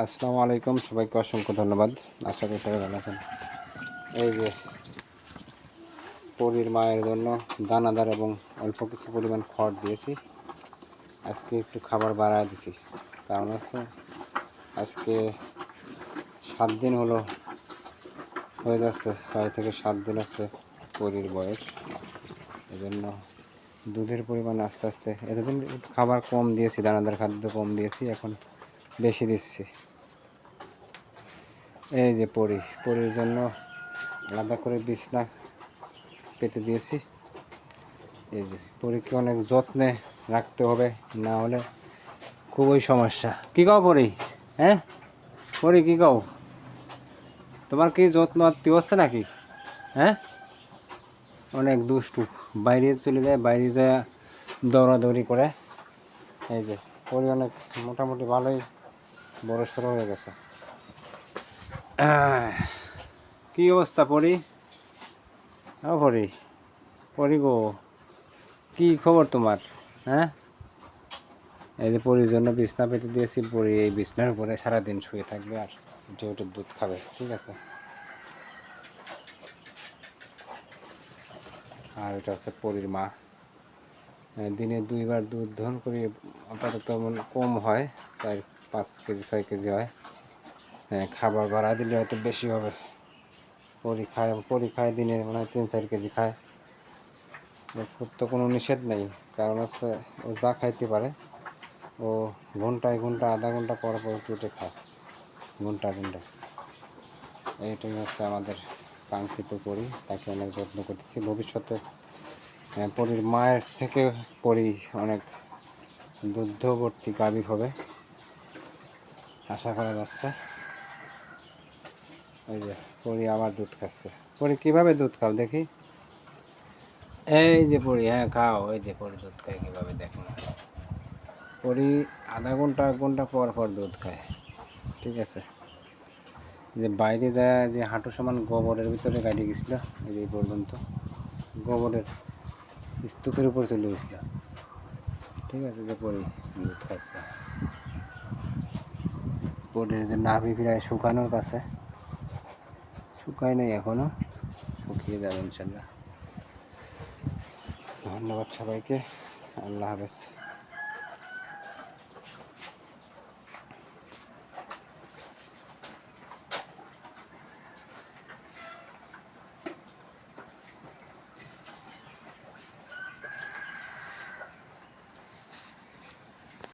আসসালামু আলাইকুম, সবাইকে অসংখ্য ধন্যবাদ। আশা করি সবাই ভালো আছেন। এই যে পরীর মায়ের জন্য দানাদার এবং অল্প কিছু পরিমাণ খড় দিয়েছি। আজকে একটু খাবার বাড়ায় দিছি, কারণ হচ্ছে আজকে 7 দিন হলো হয়ে যাচ্ছে, 6 থেকে 7 দিন হচ্ছে পরীর বয়স। এই জন্য দুধের পরিমাণ আস্তে আস্তে এতদিন খাবার কম দিয়েছি, দানাদার খাদ্য কম দিয়েছি, এখন বেশি দিচ্ছি। এই যে পরীর জন্য আলাদা করে বিছনা পেতে দিয়েছি। এই যে পরীকে অনেক যত্নে রাখতে হবে, না হলে খুবই সমস্যা। কী কও পরী? হ্যাঁ পরী, কী কও? তোমার কি যত্ন আত্মি হচ্ছে নাকি? হ্যাঁ, অনেক দুষ্টু, বাইরে চলে যায়, বাইরে যায় দৌড়াদৌড়ি করে। এই যে পরী অনেক মোটামুটি ভালোই বড় সড়ো হয়ে গেছে। কি অবস্থা পরী? হ্যাঁ পরী, পরী গো, কী খবর তোমার? হ্যাঁ, এই যে পরীর জন্য বিছনা পেতে দিয়েছি। পরী এই বিছনার উপরে সারাদিন শুয়ে থাকবে আর উঠে উঠে দুধ খাবে, ঠিক আছে? আর এটা হচ্ছে পরীর মা। দিনে 2বার দুধ দহন করি, আপাতত কম হয়, 4-5 কেজি 6 কেজি হয়। খাবার বাড়া দিলে হয়তো বেশি হবে। পরী খায় দিনে মনে হয় 3-4 কেজি খায়। ওর তো কোনো নিষেধ নেই, কারণ হচ্ছে ও যা খাইতে পারে। ও ঘন্টায় আধা ঘন্টা পর পর কেটে খায়, ঘন্টায়। এইটাই হচ্ছে আমাদের কাঙ্ক্ষিত পরী। তাকে অনেক যত্ন করতেছি। ভবিষ্যতে পরীর মায়ের থেকে পরী অনেক দুগ্ধবর্তী গাভী হবে আশা করা যাচ্ছে। এই যে পরী আবার দুধ খাচ্ছে। পরী কীভাবে দুধ খাও দেখি? এই যে পরী, হ্যাঁ খাও। এই যে পরী দুধ খায় কীভাবে দেখুন। পরী আধা ঘন্টা 1 ঘন্টা পর পর দুধ খায়, ঠিক আছে? যে বাইরে যায়, যে হাঁটু সমান গোবরের ভিতরে গাড়ি গেছিলো, এই পর্যন্ত গোবরের স্তূপের উপর চলে গেছিল, ঠিক আছে? যে পরী দুধ খাচ্ছে। পরীর যে নাভি প্রায় শুকানোর কাছে, শুকায় নেই এখনো, শুকিয়ে যাবে ইনশাল্লাহ। ধন্যবাদ সবাইকে, আল্লাহ হাফেজ।